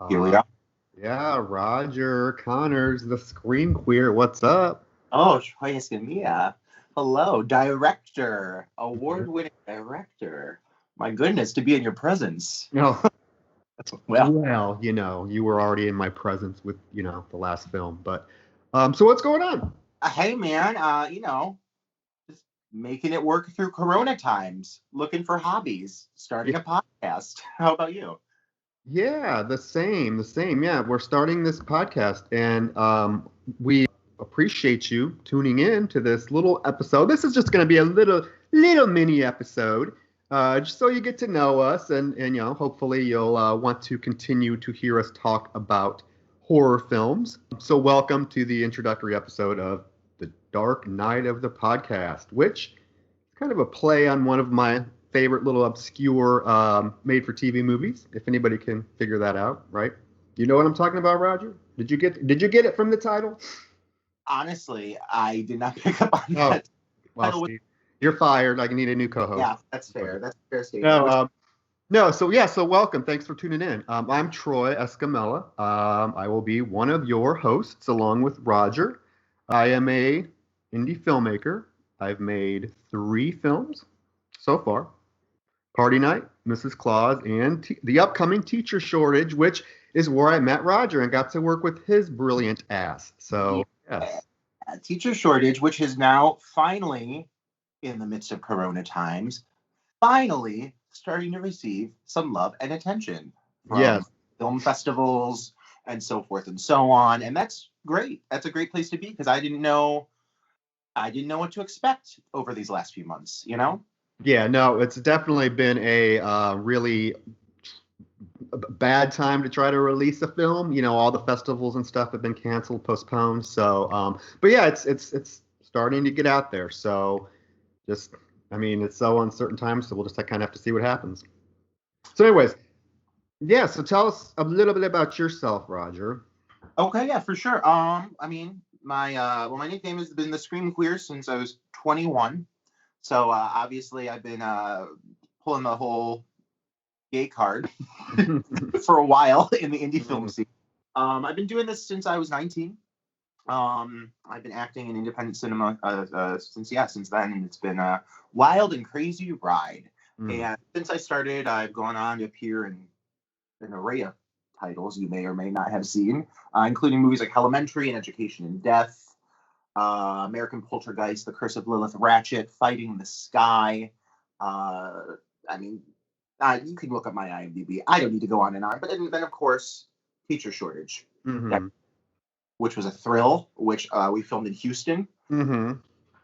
Here we Uh, are. yeah, Roger Connors, the Scream Queer. What's up? Oh, Troy Escamilla. Hello, director, award-winning director. My goodness, to be in your presence. No, Well, well, you were already in my presence with, the last film. But, so what's going on? hey man, just making it work through Corona times, looking for hobbies, Yeah, starting a podcast. How about you? yeah, the same. Yeah, we're starting this podcast, and we appreciate you tuning in to this little episode. This is just going to be a little mini episode, just so you get to know us, and hopefully you'll want to continue to hear us talk about horror films. So welcome to the introductory episode of the Dark Night of the Podcast, which is kind of a play on one of my favorite little obscure made-for-TV movies. If anybody can figure that out, right? You know what I'm talking about, Roger? Did you get it from the title? Honestly, I did not pick up on Oh, that. well, Title was, Steve, you're fired. I need a new co-host. yeah, that's fair. That's a fair statement. No, Which no. So yeah, so welcome. Thanks for tuning in. I'm Troy Escamilla. I will be one of your hosts along with Roger. I am a indie filmmaker. I've made 3 films so far. Party Night, Mrs. Claus, and the upcoming teacher shortage, which is where I met Roger and got to work with his brilliant ass. yeah, So yes, teacher shortage, which is now finally in the midst of Corona times, finally starting to receive some love and attention from yes, film festivals and so forth and so on. And that's great. That's a great place to be because I didn't know what to expect over these last few months, you know? yeah. No, it's definitely been a really bad time to try to release a film. All the festivals and stuff have been canceled, postponed. So, but yeah, it's starting to get out there. So, just, I mean, it's so uncertain times, so we'll just kind of have to see what happens. So, anyways, yeah. So, tell us a little bit about yourself, Roger. Okay, yeah, for sure. My nickname has been the Scream Queer since I was 21. So obviously I've been pulling the whole gay card for a while in the indie film scene. I've been doing this since I was 19. I've been acting in independent cinema since then, and it's been a wild and crazy ride. Mm. And since I started, I've gone on to appear in an array of titles you may or may not have seen, including movies like Elementary and Education in Death, American Poltergeist, The Curse of Lilith Ratchet, Fighting the Sky. Uh, I mean, you can look up my IMDb. I don't need to go on and on. But then, of course, Teacher Shortage, Mm-hmm. which was a thrill, which we filmed in Houston. Mm-hmm.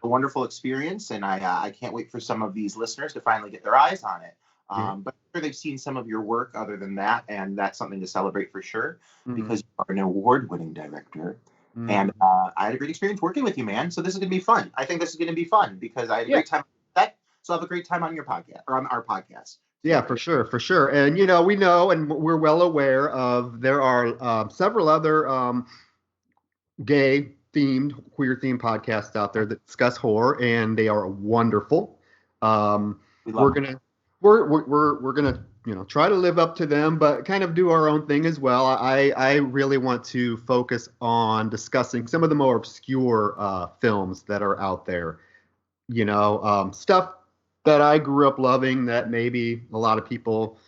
A wonderful experience, and I can't wait for some of these listeners to finally get their eyes on it. Yeah. But I'm sure they've seen some of your work other than that, and that's something to celebrate for sure Mm-hmm. because you are an award-winning director. And Mm-hmm. I had a great experience working with you, man. So this is going to be fun. I think this is going to be fun because I had a Yeah. great time on that. So I'll have a great time on your podcast or on our podcast Yeah, together. for sure, for sure. And we know and we're well aware of there are several other gay themed, queer themed podcasts out there that discuss horror, and they are wonderful. We We're love them. gonna we're gonna try to live up to them, but kind of do our own thing as well. I really want to focus on discussing some of the more obscure films that are out there. Stuff that I grew up loving that maybe a lot of people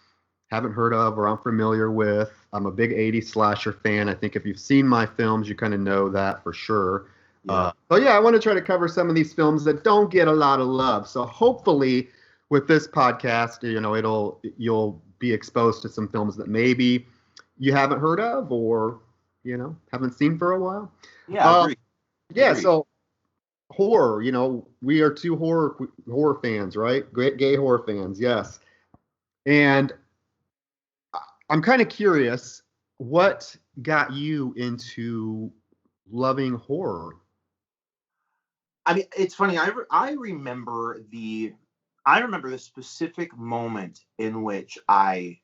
haven't heard of or I'm familiar with. I'm a big 80s slasher fan. I think if you've seen my films, you kind of know that for sure. Yeah. So yeah, I want to try to cover some of these films that don't get a lot of love. So hopefully with this podcast, you'll be exposed to some films that maybe you haven't heard of or haven't seen for a while. Yeah. Um, Agree. yeah, Agree. so horror, we are two horror fans, right? Great gay horror fans, yes. And I'm kind of curious, what got you into loving horror? I mean, it's funny. I remember the specific moment in which I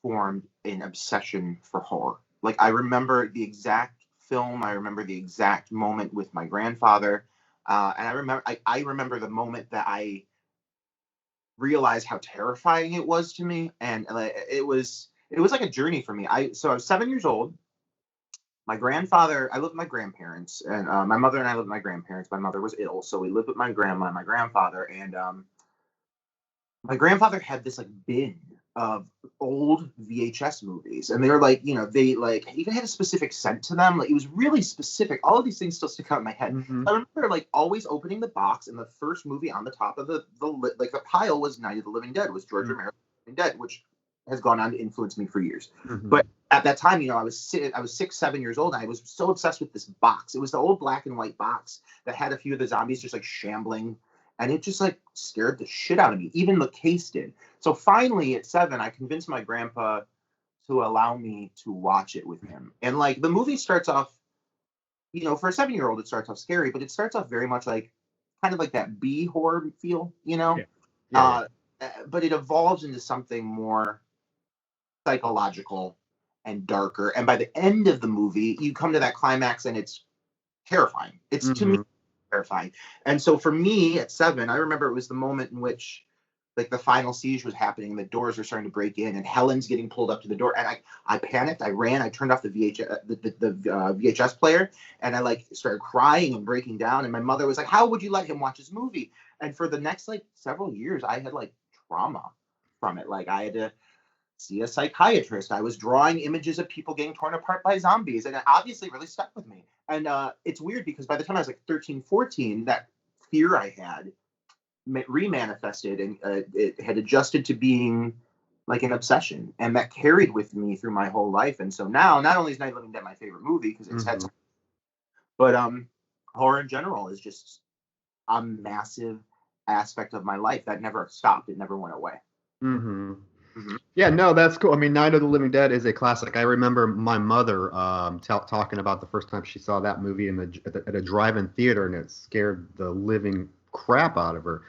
formed an obsession for horror. Like I remember the exact film. I remember the exact moment with my grandfather, and I remember the moment that I realized how terrifying it was to me, and it was. it was like a journey for me. So I was 7 years old. My grandfather, I lived with my grandparents, and my mother and I lived with my grandparents. My mother was ill, so we lived with my grandma and my grandfather. And my grandfather had this like bin of old VHS movies, and they were like, they like even had a specific scent to them. Like it was really specific. All of these things still stick out in my head. Mm-hmm. I remember like always opening the box, and the first movie on the top of the pile was Night of the Living Dead, was George Romero's Living Dead, which has gone on to influence me for years. Mm-hmm. But at that time, I was 6, 7 years old, and I was so obsessed with this box. It was the old black and white box that had a few of the zombies just like shambling, and it just like scared the shit out of me. Even the case did. So finally, at 7, I convinced my grandpa to allow me to watch it with him. And like the movie starts off, for a 7-year-old, it starts off scary, but it starts off very much like kind of like that B horror feel, Yeah. Yeah. But it evolves into something more psychological and darker. And by the end of the movie, you come to that climax, and it's terrifying. It's to me terrifying. And so for me at 7, I remember it was the moment in which like the final siege was happening, and the doors were starting to break in, and Helen's getting pulled up to the door, and I panicked. I ran. I turned off the VHS player, and I like started crying and breaking down. And my mother was like, "How would you let him watch his movie?" And for the next like several years, I had like trauma from it. Like I had to see a psychiatrist. I was drawing images of people getting torn apart by zombies, and it obviously really stuck with me. And it's weird because by the time I was like 13, 14, that fear I had remanifested, and it had adjusted to being like an obsession, and that carried with me through my whole life. And so now, not only is Night of the Living Dead my favorite movie because it's had, but horror in general is just a massive aspect of my life that never stopped. It never went away. Yeah, no, that's cool. I mean, Night of the Living Dead is a classic. I remember my mother talking about the first time she saw that movie at a drive-in theater, and it scared the living crap out of her.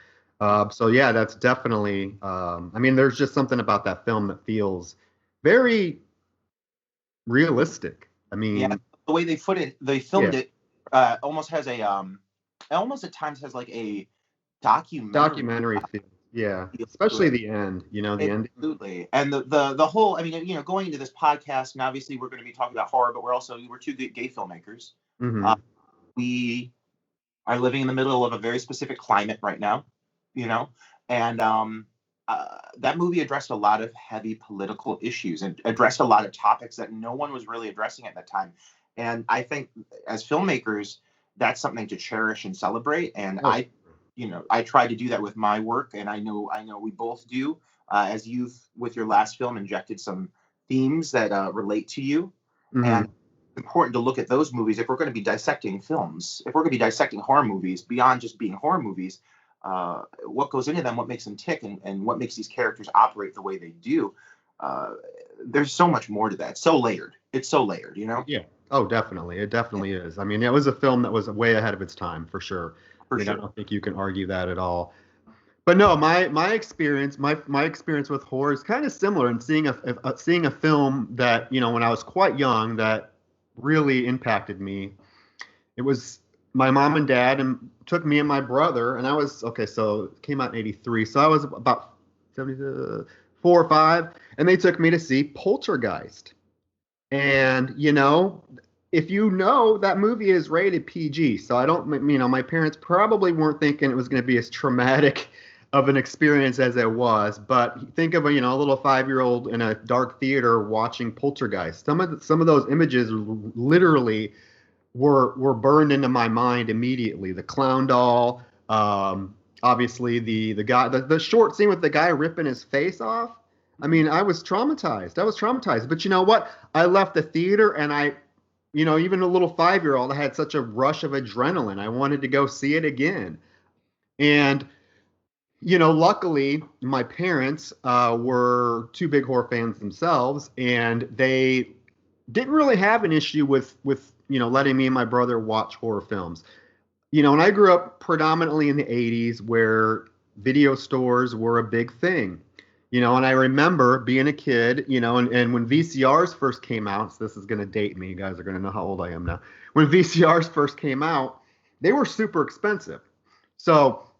So yeah, that's definitely. I mean, there's just something about that film that feels very realistic. I mean, yeah, the way they filmed it, almost has almost at times has like a documentary feel. Yeah, especially the end. The end. Absolutely, and the whole. I mean, going into this podcast, and obviously we're going to be talking about horror, but we're two gay filmmakers. We are living in the middle of a very specific climate right now. And that movie addressed a lot of heavy political issues and addressed a lot of topics that no one was really addressing at that time. And I think as filmmakers, that's something to cherish and celebrate. And I try to do that with my work, and I know we both do. As you've, with your last film, injected some themes that relate to you, and it's important to look at those movies if we're going to be dissecting films. If we're going to be dissecting horror movies beyond just being horror movies. What goes into them, what makes them tick, and what makes these characters operate the way they do. There's so much more to that. It's so layered. Yeah. Oh, definitely. It definitely is. I mean, it was a film that was way ahead of its time, for sure. I don't think you can argue that at all. But no, my experience with horror is kind of similar. And seeing a film that when I was quite young that really impacted me. It was my mom and dad and took me and my brother, and I was so it came out in 83, so I was about 4 or 5, and they took me to see Poltergeist. And if that movie is rated PG, so I don't, my parents probably weren't thinking it was going to be as traumatic of an experience as it was. But think of a little 5-year-old in a dark theater watching Poltergeist. Some of those images literally were burned into my mind immediately. The clown doll, obviously the guy, the short scene with the guy ripping his face off. I mean, I was traumatized. But you know what? I left the theater, and I, even a little 5-year-old, I had such a rush of adrenaline. I wanted to go see it again. And, luckily, my parents were 2 big horror fans themselves, and they didn't really have an issue with letting me and my brother watch horror films. And I grew up predominantly in the 80s where video stores were a big thing. And I remember being a kid, and when VCRs first came out, so this is going to date me, you guys are going to know how old I am now. When VCRs first came out, they were super expensive. So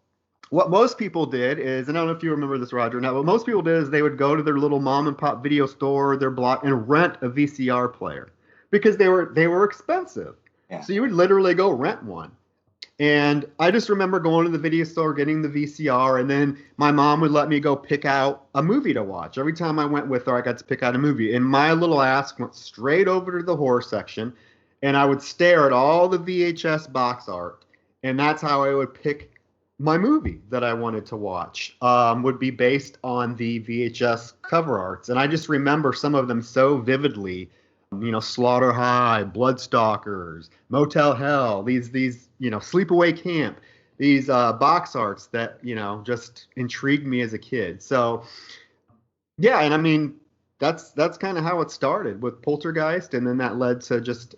what most people did is, and I don't know if you remember this, Roger. Now, what most people did is they would go to their little mom and pop video store, their block, and rent a VCR player because they were expensive. Yeah. So you would literally go rent one. And I just remember going to the video store, getting the VCR, and then my mom would let me go pick out a movie to watch. Every time I went with her, I got to pick out a movie. And my little ass went straight over to the horror section, and I would stare at all the VHS box art, and that's how I would pick my movie that I wanted to watch. Would be based on the VHS cover arts, and I just remember some of them so vividly. Slaughter High, Bloodstalkers, Motel Hell, these Sleepaway Camp, these box arts that just intrigued me as a kid. So yeah, and I mean that's kind of how it started with Poltergeist, and then that led to just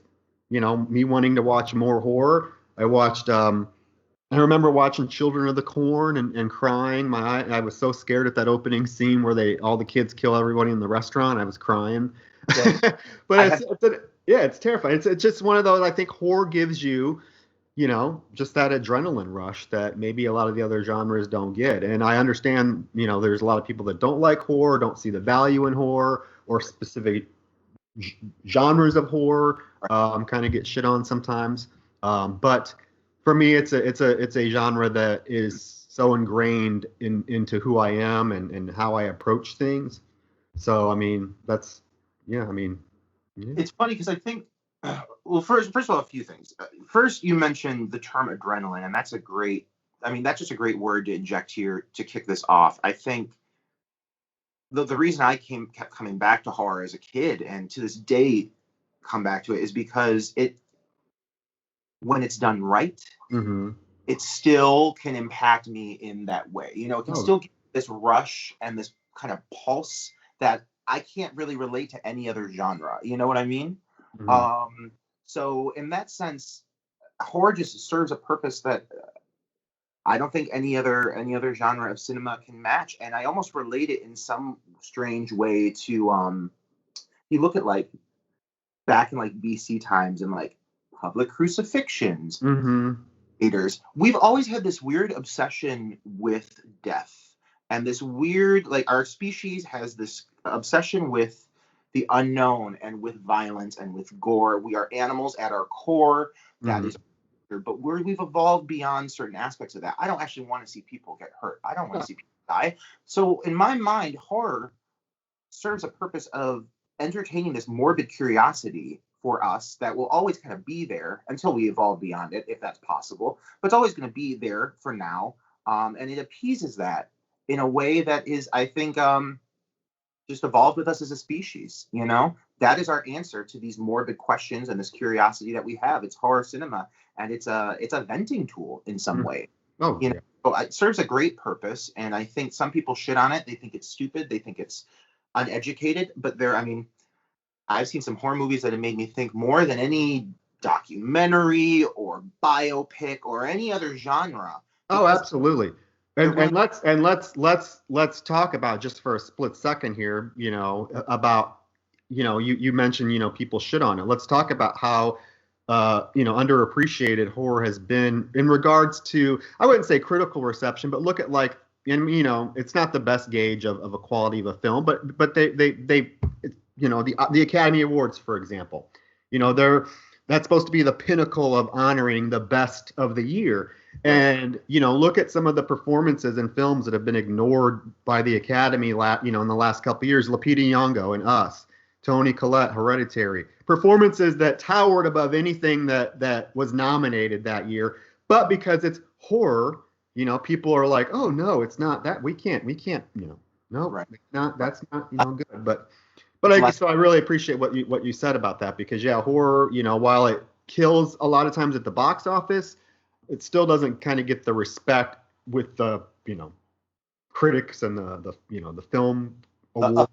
me wanting to watch more horror. I remember watching Children of the Corn and crying. I was so scared at that opening scene where all the kids kill everybody in the restaurant. I was crying. Yeah. But it's terrifying. It's just one of those. I think horror gives you, just that adrenaline rush that maybe a lot of the other genres don't get. And I understand, there's a lot of people that don't like horror, don't see the value in horror or specific genres of horror. Kind of get shit on sometimes. But for me, it's a genre that is so ingrained into who I am and how I approach things. So I mean, yeah. It's funny because I think, well, first of all, a few things. First, you mentioned the term adrenaline, and that's just a great word to inject here to kick this off. I think the reason I kept coming back to horror as a kid, and to this day come back to it, is because when it's done right, Mm-hmm. it still can impact me in that way. It can still give this rush and this kind of pulse that I can't really relate to any other genre. You know what I mean? Mm-hmm. So in that sense, horror just serves a purpose that I don't think any other genre of cinema can match. And I almost relate it in some strange way to you look at like back in like BC times and like public crucifixions. Mm-hmm. We've always had this weird obsession with death, and this weird, like, our species has this obsession with the unknown and with violence and with gore. We are animals at our core. That Mm-hmm. is, but we've evolved beyond certain aspects of that. I don't actually want to see people get hurt. I don't want to see people die. So in my mind, horror serves a purpose of entertaining this morbid curiosity for us that will always kind of be there until we evolve beyond it, if that's possible. But it's always going to be there for now, and it appeases that in a way that is, I think, just evolved with us as a species. That is our answer to these morbid questions and this curiosity that we have. It's horror cinema, and it's a venting tool in some way. Oh, yeah. So it serves a great purpose, and I think some people shit on it. They think it's stupid. They think it's uneducated, but I've seen some horror movies that have made me think more than any documentary or biopic or any other genre. Oh, absolutely. And let's talk about, just for a split second here, about, you mentioned, people shit on it. Let's talk about how underappreciated horror has been in regards to, I wouldn't say critical reception, but look at like, and it's not the best gauge of a quality of a film, but they the Academy Awards, for example, that's supposed to be the pinnacle of honoring the best of the year. And look at some of the performances in films that have been ignored by the Academy in the last couple of years. Lupita Nyong'o in Us, Toni Collette, Hereditary, performances that towered above anything that was nominated that year. But because it's horror, people are like, oh no, it's not that. We can't, no, Right. That's not good. So I really appreciate what you said about that, because horror, while it kills a lot of times at the box office, it still doesn't kind of get the respect with the critics and the film award.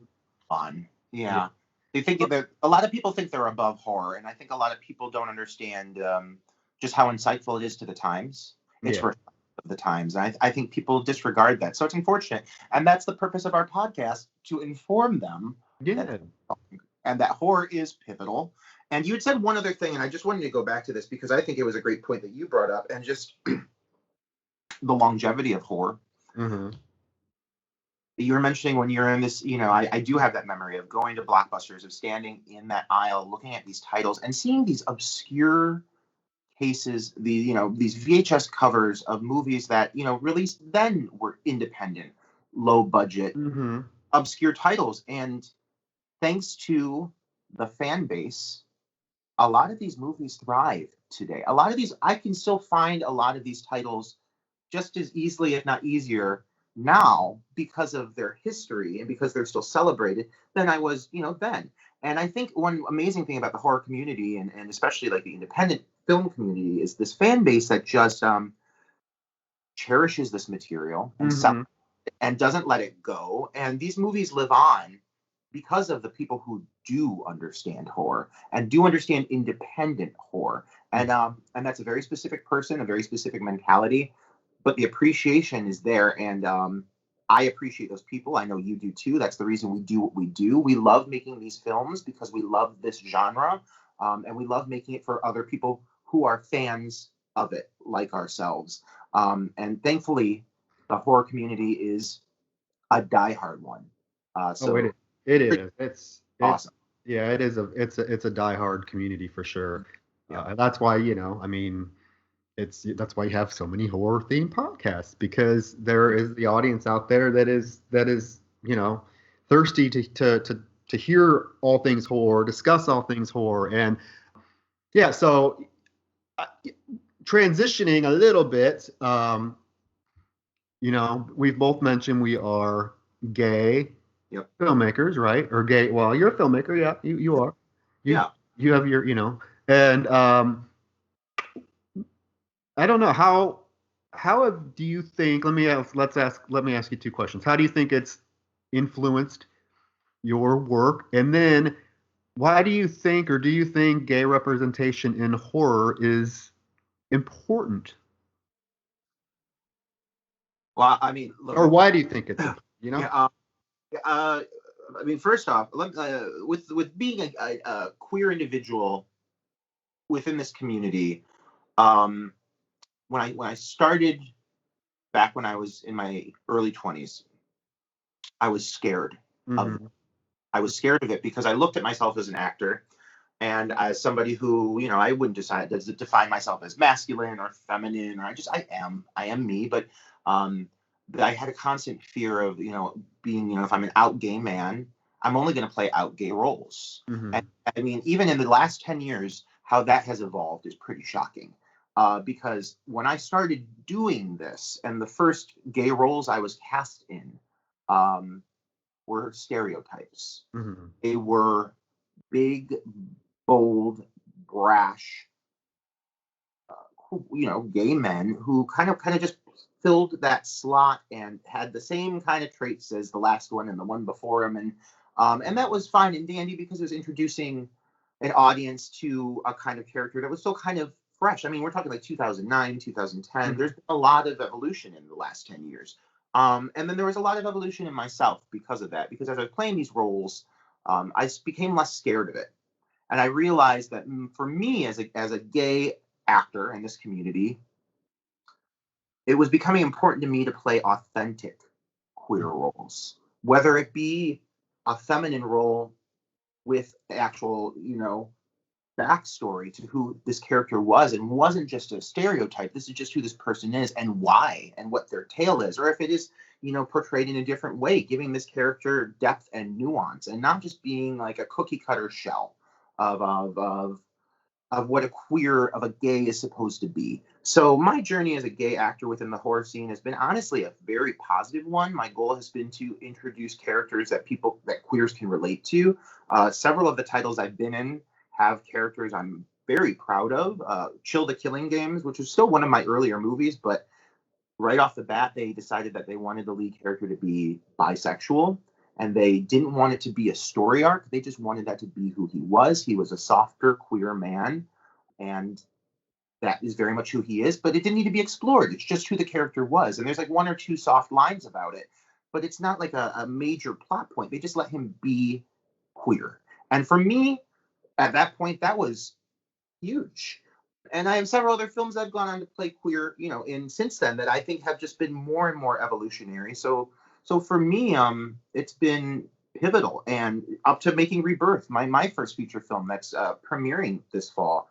Yeah. They think that a lot of people think they're above horror, and I think a lot of people don't understand just how insightful it is to the times. It's for the times. I think people disregard that, so it's unfortunate, and that's the purpose of our podcast, to inform them. Yeah. And that horror is pivotal. And you had said one other thing, and I just wanted to go back to this because I think it was a great point that you brought up, and just the longevity of horror. Mm-hmm. You were mentioning when you're in this, I do have that memory of going to Blockbusters, of standing in that aisle, looking at these titles and seeing these obscure cases, these VHS covers of movies that, released then were independent, low budget, Mm-hmm. obscure titles. And thanks to the fan base, a lot of these movies thrive today. A lot of these, I can still find a lot of these titles just as easily, if not easier, now because of their history and because they're still celebrated than I was, then. And I think one amazing thing about the horror community and especially like the independent film community is this fan base that just cherishes this material and Mm-hmm. and doesn't let it go. And these movies live on because of the people who do understand horror and do understand independent horror. And that's a very specific person, a very specific mentality, but the appreciation is there. And I appreciate those people. I know you do too. That's the reason we do what we do. We love making these films because we love this genre, and we love making it for other people who are fans of it, like ourselves. And thankfully, the horror community is a diehard one. Oh, it So is. It pretty is. It's awesome. yeah, it's a diehard community for sure. Yeah. That's why, I mean, that's why you have so many horror themed podcasts, because there is the audience out there that is thirsty to hear all things horror, discuss all things horror. And yeah, so uh, transitioning a little bit, we've both mentioned we are gay Yep. filmmakers, right? Or gay. Well, you're a filmmaker, yeah. You are. You Yeah. you have your, and I don't know do you think? Let me ask you two questions. How do you think it's influenced your work, and then why do you think, or do you think gay representation in horror is important, Well, I mean, look. or why do you think it's important? Yeah. Uh, I mean, first off, with being a queer individual within this community, um, when I started back when I was in my early 20s, I was scared of Mm-hmm. I was scared of it because I looked at myself as an actor and as somebody who, I wouldn't decide to define myself as masculine or feminine, or I am me, but um, I had a constant fear of, being, if I'm an out gay man, I'm only going to play out gay roles. Mm-hmm. And I mean, even in the last 10 years, how that has evolved is pretty shocking. Because when I started doing this, and the first gay roles I was cast in, um, were stereotypes. Mm-hmm. They were big, bold, brash, gay men who kind of just filled that slot and had the same kind of traits as the last one and the one before him, and that was fine and dandy because it was introducing an audience to a kind of character that was still kind of fresh. I mean, we're talking like 2009, 2010. Mm-hmm. There's been a lot of evolution in the last 10 years. And then there was a lot of evolution in myself because of that, because as I was playing these roles, I became less scared of it. And I realized that for me as a gay actor in this community, it was becoming important to me to play authentic queer roles, whether it be a feminine role with actual, backstory to who this character was and wasn't just a stereotype. This is just who this person is and why and what their tale is. Or if it is, portrayed in a different way, giving this character depth and nuance and not just being like a cookie cutter shell of what a gay is supposed to be. So my journey as a gay actor within the horror scene has been honestly a very positive one. My goal has been to introduce characters that queers can relate to. Several of the titles I've been in have characters I'm very proud of. Chill the Killing Games, which is still one of my earlier movies, but right off the bat, they decided that they wanted the lead character to be bisexual, and they didn't want it to be a story arc. They just wanted that to be who he was. He was a softer, queer man, and that is very much who he is, but it didn't need to be explored. It's just who the character was. And there's like one or two soft lines about it, but it's not like a major plot point. They just let him be queer. And for me, at that point, that was huge. And I have several other films that have gone on to play queer, in since then that I think have just been more and more evolutionary. So for me, it's been pivotal and up to making Rebirth, my first feature film that's premiering this fall.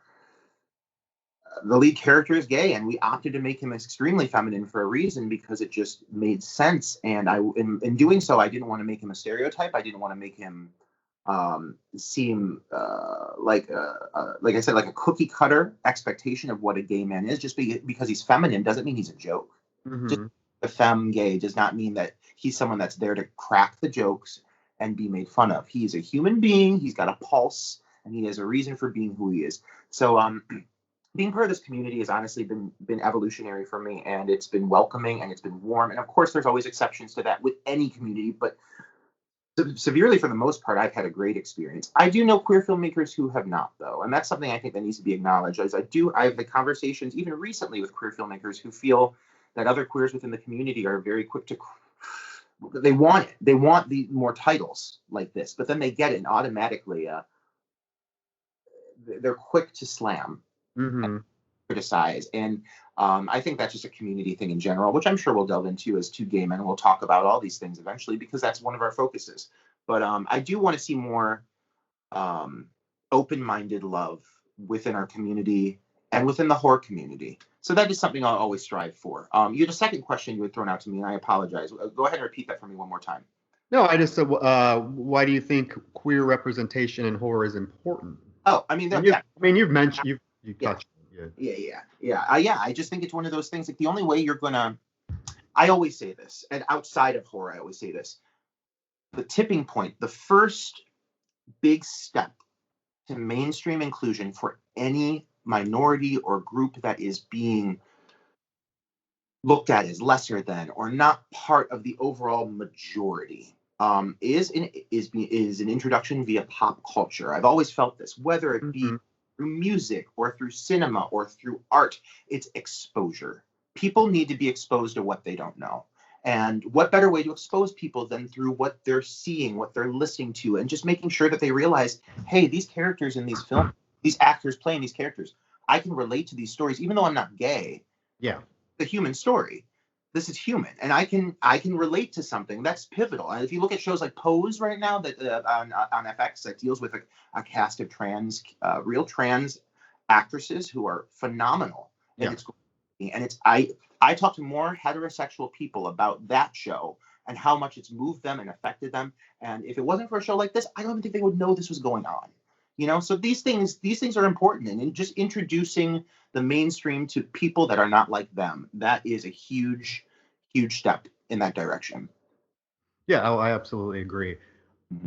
The lead character is gay, and we opted to make him extremely feminine for a reason because it just made sense. And in doing so, I didn't want to make him a stereotype. I didn't want to make him seem like I said, like a cookie cutter expectation of what a gay man is. Just because he's feminine doesn't mean he's a joke. Mm-hmm. Just a femme gay does not mean that he's someone that's there to crack the jokes and be made fun of. He's a human being. He's got a pulse, and he has a reason for being who he is. So being part of this community has honestly been evolutionary for me, and it's been welcoming and it's been warm. And of course, there's always exceptions to that with any community, but severely for the most part, I've had a great experience. I do know queer filmmakers who have not, though, and that's something I think that needs to be acknowledged. As I have the conversations even recently with queer filmmakers who feel that other queers within the community are very quick to. They want it. They want the more titles like this, but then they get it, and automatically they're quick to slam. Mm-hmm. Criticize. And I think that's just a community thing in general, which I'm sure we'll delve into as two gay men. We'll talk about all these things eventually because that's one of our focuses. But I do want to see more open-minded love within our community and within the horror community. So that is something I'll always strive for. You had a second question you had thrown out to me, and I apologize. Go ahead and repeat that for me one more time. No, I just said, why do you think queer representation in horror is important? Oh, I mean, you've mentioned, you've touched. Yeah. I just think it's one of those things. Like the only way you're gonna, I always say this, and outside of horror, I always say this: the tipping point, the first big step to mainstream inclusion for any minority or group that is being looked at as lesser than or not part of the overall majority, is an introduction via pop culture. I've always felt this, whether it be through music or through cinema or through art. It's exposure. People need to be exposed to what they don't know. And what better way to expose people than through what they're seeing, what they're listening to, and just making sure that they realize, hey, these characters in these films, these actors playing these characters, I can relate to these stories, even though I'm not gay. Yeah. The human story. This is human, and I can relate to something that's pivotal. And if you look at shows like Pose right now, that on FX, that deals with a cast of real trans actresses who are phenomenal, and I talk to more heterosexual people about that show and how much it's moved them and affected them. And if it wasn't for a show like this, I don't even think they would know this was going on. So these things are important, and just introducing the mainstream to people that are not like them, that is a huge step in that direction. Yeah, I absolutely agree.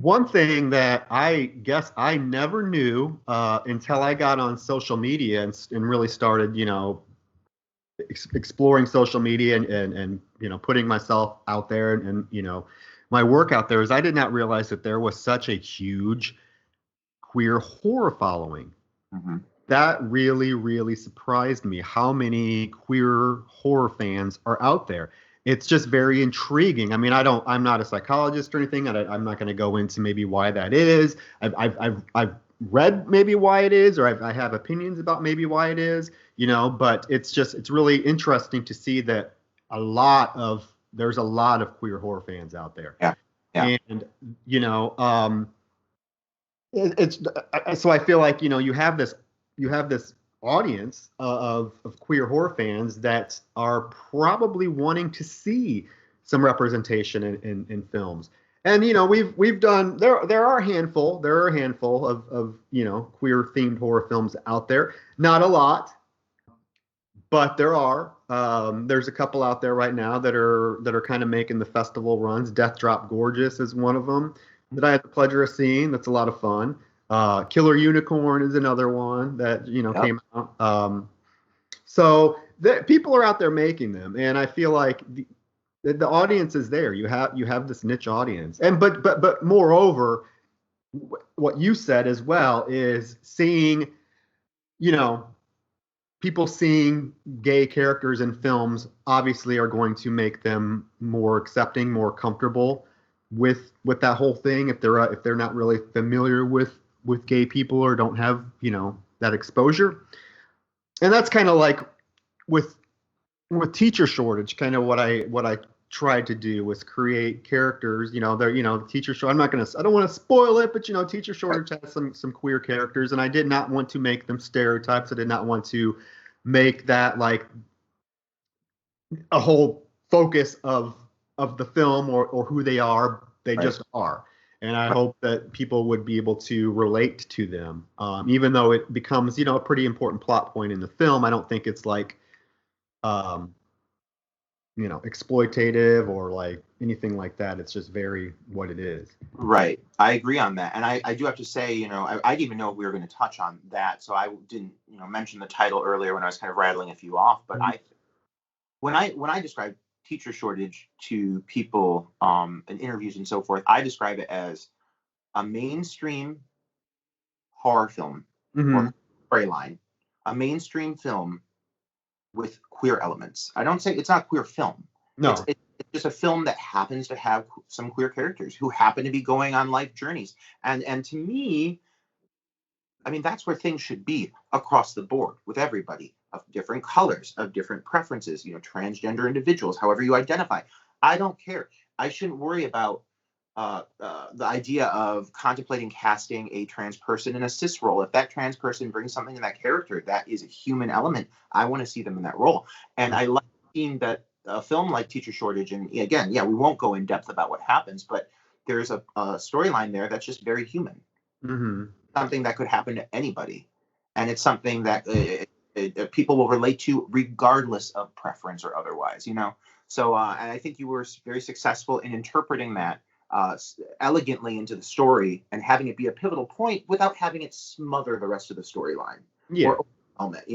One thing that I guess I never knew until I got on social media and really started, exploring social media and putting myself out there and my work out there, is I did not realize that there was such a huge queer horror following. Mm-hmm. That really, really surprised me, how many queer horror fans are out there. It's just very intriguing. I mean, I'm not a psychologist or anything, and I'm not going to go into maybe why that is. I've read maybe why it is, or I have opinions about maybe why it is, but it's really interesting to see that there's a lot of queer horror fans out there. Yeah. And, so I feel like, you have this audience of queer horror fans that are probably wanting to see some representation in films. And we've done, there are a handful of queer themed horror films out there. Not a lot, but there are. There's a couple out there right now that are kind of making the festival runs. Death Drop Gorgeous is one of them that I had the pleasure of seeing. That's a lot of fun. Killer Unicorn is another one that came out. So people are out there making them, and I feel like the audience is there. You have this niche audience, and but moreover, what you said as well is seeing, people seeing gay characters in films obviously are going to make them more accepting, more comfortable with that whole thing. If they're not really familiar with gay people or don't have, that exposure. and that's kind of like with teacher shortage, kind of what I tried to do was create characters. They're teacher shortage. I don't want to spoil it, but teacher shortage has some queer characters, and I did not want to make them stereotypes. I did not want to make that like a whole focus of the film or who they are. They just are. And I hope that people would be able to relate to them, even though it becomes, a pretty important plot point in the film. I don't think it's like, exploitative or like anything like that. It's just very what it is. Right. I agree on that. And I do have to say, I didn't even know we were going to touch on that. So I didn't, mention the title earlier when I was kind of rattling a few off. But when I describe teacher shortage to people in interviews and so forth, I describe it as a mainstream horror film or storyline, a mainstream film with queer elements. I don't say it's not a queer film. No. It's just a film that happens to have some queer characters who happen to be going on life journeys. And to me, I mean, that's where things should be across the board with everybody of different colors, of different preferences, transgender individuals, however you identify. I don't care. I shouldn't worry about the idea of contemplating casting a trans person in a cis role. If that trans person brings something in that character that is a human element, I want to see them in that role. And I like seeing that a film like Teacher Shortage, and again, we won't go in depth about what happens, but there's a storyline there that's just very human. Something that could happen to anybody. And it's something that people will relate to regardless of preference or otherwise, So and I think you were very successful in interpreting that elegantly into the story and having it be a pivotal point without having it smother the rest of the storyline or overwhelm it,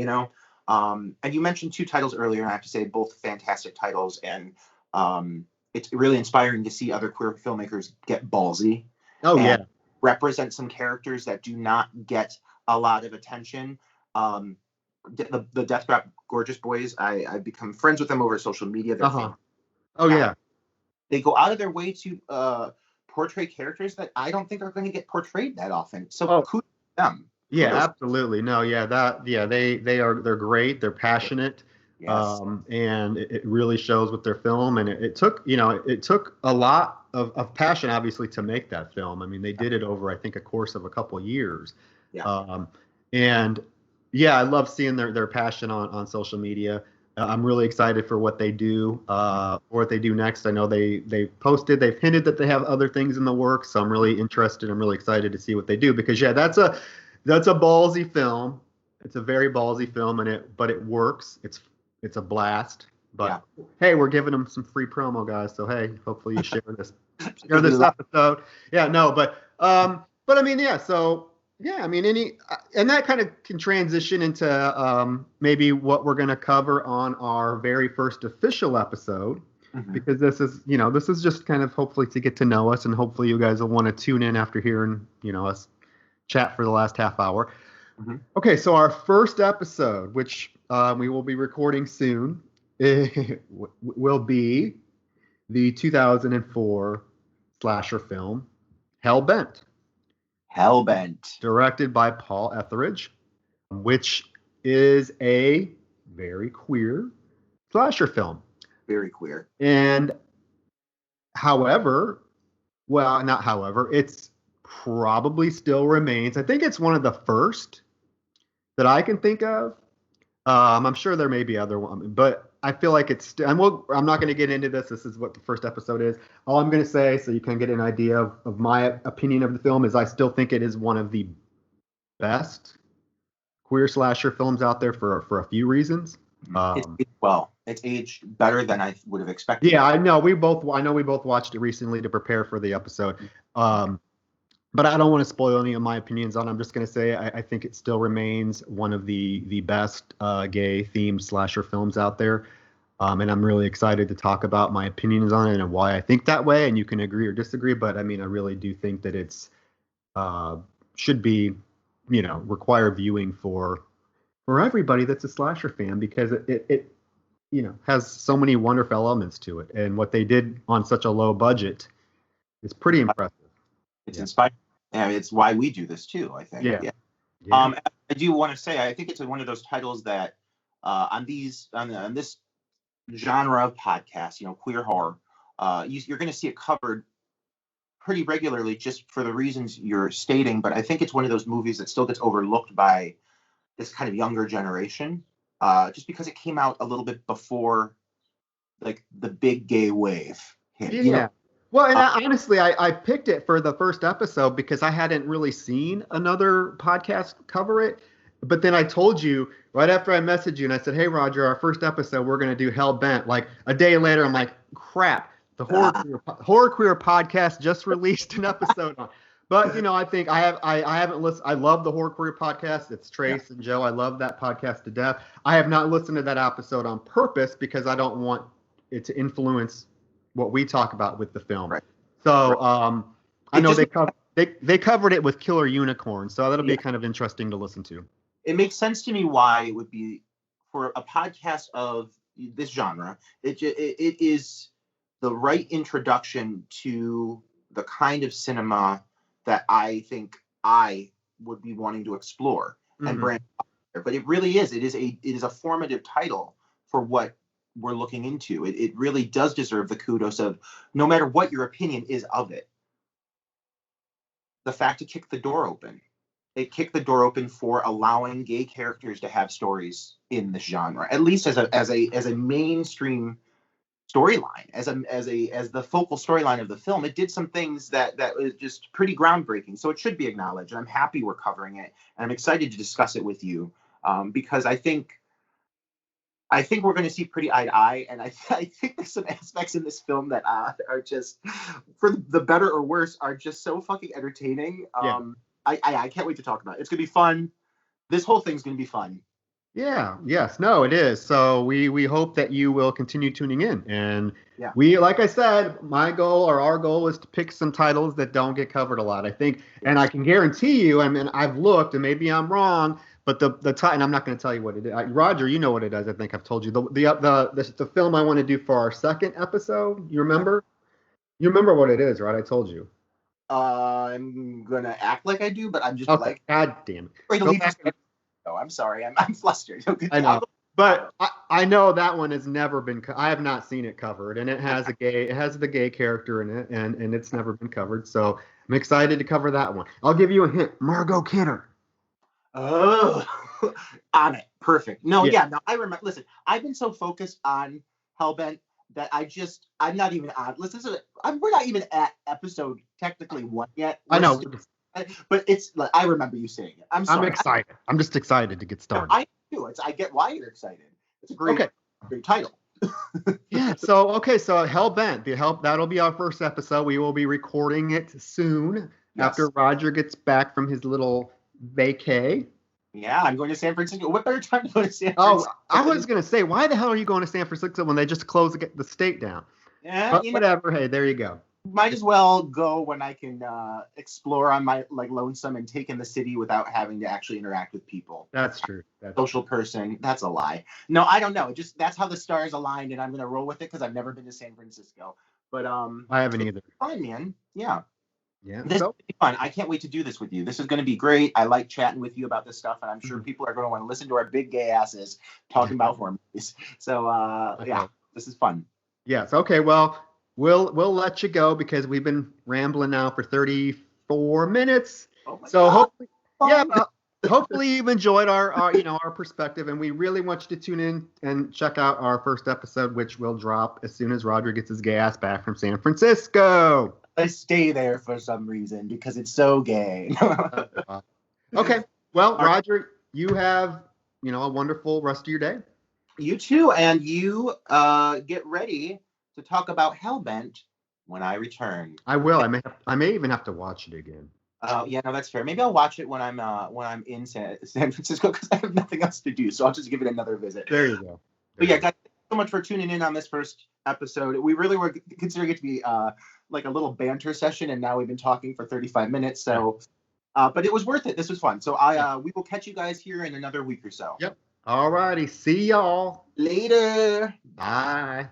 and you mentioned two titles earlier, and I have to say both fantastic titles, and it's really inspiring to see other queer filmmakers get ballsy represent some characters that do not get a lot of attention. The Death Trap Gorgeous Boys, I've become friends with them over social media. They're they go out of their way to portray characters that I don't think are going to get portrayed that often. So kudos to them. Yeah, absolutely. No, they're great. They're passionate. Yes. And it really shows with their film. And it took a lot of passion, obviously, to make that film. I mean, they did it over, I think, a course of a couple of years. And I love seeing their passion on social media. I'm really excited for what they do, or what they do next. I know they've hinted that they have other things in the works. So I'm really interested. I'm really excited to see what they do, because that's a ballsy film. It's a very ballsy film, but it works. It's a blast. But hey, we're giving them some free promo, guys. So hey, hopefully you share this episode. But I mean, so. Yeah, I mean, and that kind of can transition into maybe what we're going to cover on our very first official episode, because this is just kind of hopefully to get to know us, and hopefully you guys will want to tune in after hearing, us chat for the last half hour. Okay, so our first episode, which we will be recording soon, will be the 2004 slasher film Hellbent. Directed by Paul Etheridge, which is a very queer slasher film. Very queer. And it's probably still remains. I think it's one of the first that I can think of. I'm sure there may be other ones, but I feel like it's still, I'm not going to get into this. This is what the first episode is. All I'm going to say, so you can get an idea of my opinion of the film, is I still think it is one of the best queer slasher films out there for a few reasons. It's aged better than I would have expected. Yeah, I know we both watched it recently to prepare for the episode. But I don't want to spoil any of my opinions on it. I'm just going to say I think it still remains one of the best gay-themed slasher films out there. And I'm really excited to talk about my opinions on it and why I think that way. And you can agree or disagree. But, I mean, I really do think that it's should be, required viewing for everybody that's a slasher fan, because it has so many wonderful elements to it. And what they did on such a low budget is pretty impressive. It's inspiring. Yeah, it's why we do this too, I think. Yeah. I do want to say, I think it's one of those titles that on this genre of podcast, queer horror, you're going to see it covered pretty regularly just for the reasons you're stating. But I think it's one of those movies that still gets overlooked by this kind of younger generation, just because it came out a little bit before like the big gay wave hit. Yeah. Well, and honestly, I picked it for the first episode because I hadn't really seen another podcast cover it. But then I told you right after I messaged you and I said, hey, Roger, our first episode, we're going to do Hell Bent. Like a day later, I'm like, crap, the Horror Queer podcast just released an episode on. But, I think I haven't listened. I love the Horror Queer podcast. It's Trace and Joe. I love that podcast to death. I have not listened to that episode on purpose because I don't want it to influence what we talk about with the film. Right. So I know they covered it with Killer Unicorn, so that'll be kind of interesting to listen to. It makes sense to me why it would be for a podcast of this genre. It is the right introduction to the kind of cinema that I think I would be wanting to explore and brand. But it really is. It is a formative title for what we're looking into. It really does deserve the kudos of, no matter what your opinion is of it, the fact it kicked the door open. It kicked the door open for allowing gay characters to have stories in this genre, at least as a mainstream storyline, as the focal storyline of the film. It did some things that was just pretty groundbreaking. So it should be acknowledged. And I'm happy we're covering it, and I'm excited to discuss it with you, because I think we're going to see pretty eye to eye, and I think there's some aspects in this film that are just, for the better or worse, are just so fucking entertaining. I can't wait to talk about it. It's going to be fun. This whole thing's going to be fun. Yeah. Yes. No, it is. So we hope that you will continue tuning in, and we, like I said, our goal is to pick some titles that don't get covered a lot. I think, and I can guarantee you, I mean, I've looked, and maybe I'm wrong, but the title, and I'm not going to tell you what it is. Roger, you know what it is. I think I've told you the film I want to do for our second episode. You remember? You remember what it is, right? I told you. I'm gonna act like I do, but I'm just okay. God damn it! Oh, I'm sorry. I'm flustered. I know, but I know that one has never been. I have not seen it covered, and it has the gay character in it, and it's never been covered. So I'm excited to cover that one. I'll give you a hint: Margot Kidder. Oh, on it. Perfect. No, no, I remember. Listen, I've been so focused on Hellbent that I'm not even on. Listen, we're not even at episode technically 1 yet. I know. But it's like, I remember you saying it. I'm sorry. I'm excited. I'm just excited to get started. I do. I get why you're excited. It's a great title. So Hellbent. That'll be our first episode. We will be recording it soon after Roger gets back from his little vacay. Yeah, I'm going to San Francisco. What better time to go to San Francisco? Oh, I was going to say, why the hell are you going to San Francisco when they just closed the state down? Yeah, but whatever. Hey, there you go. Might as well go when I can explore on my lonesome and take in the city without having to actually interact with people. That's true. Social person. That's a lie. No, I don't know. That's how the stars aligned, and I'm gonna roll with it because I've never been to San Francisco. But I haven't either. Fine, man. Yeah. Yeah. This is gonna be fun. I can't wait to do this with you. This is going to be great. I like chatting with you about this stuff, and I'm sure people are going to want to listen to our big gay asses talking about horror movies. So this is fun. Yes. Okay. Well. We'll let you go because we've been rambling now for 34 minutes. Oh my God. Hopefully you've enjoyed our perspective, and we really want you to tune in and check out our first episode, which will drop as soon as Roger gets his gay ass back from San Francisco. I stay there for some reason because it's so gay. Okay. Well, Roger, you have a wonderful rest of your day. You too, and you get ready to talk about Hellbent when I return. I will. I may even have to watch it again. Yeah, no, that's fair. Maybe I'll watch it when I'm in San Francisco because I have nothing else to do. So I'll just give it another visit. There you go. But yeah, guys, thank you so much for tuning in on this first episode. We really were considering it to be like a little banter session, and now we've been talking for 35 minutes. So, but it was worth it. This was fun. So we will catch you guys here in another week or so. Yep. All righty. See y'all later. Bye.